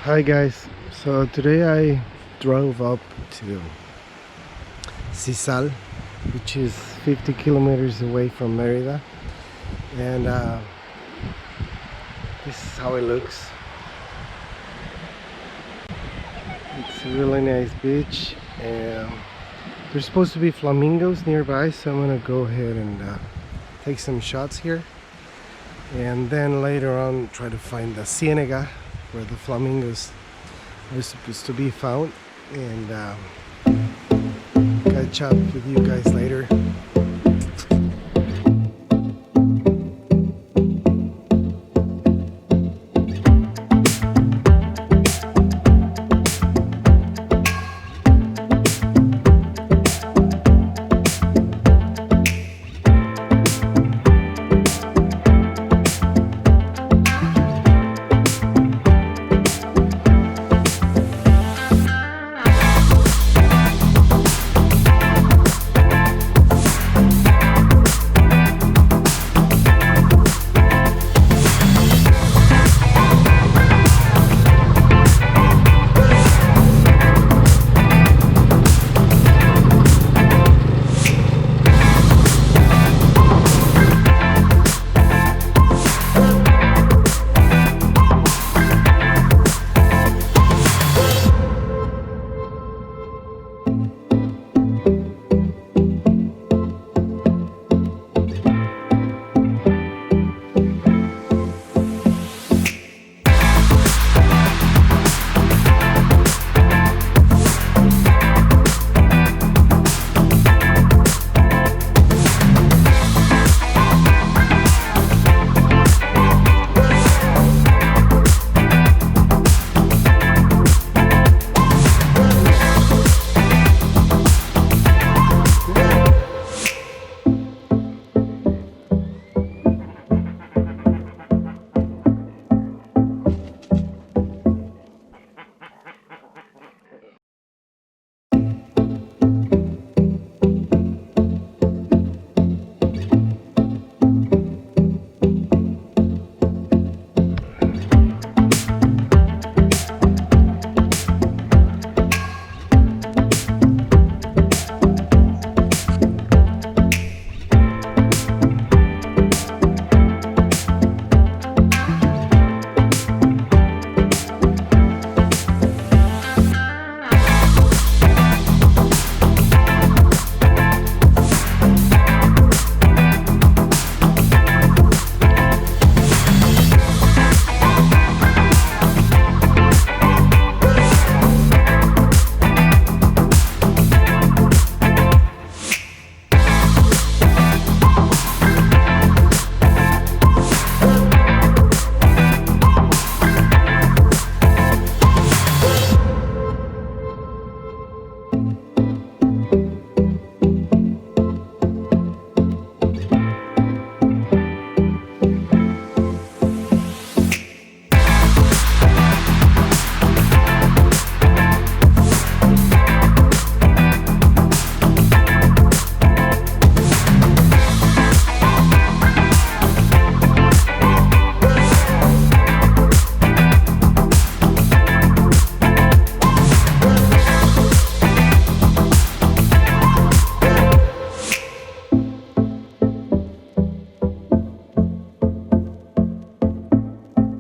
Hi guys, so today I drove up to Sisal, which is 50 kilometers away from Merida, and this is how it looks. It's a really nice beach, and there's supposed to be flamingos nearby, so I'm gonna go ahead and take some shots here, and then later on try to find the ciénaga where the flamingos are supposed to be found, and catch up with you guys later.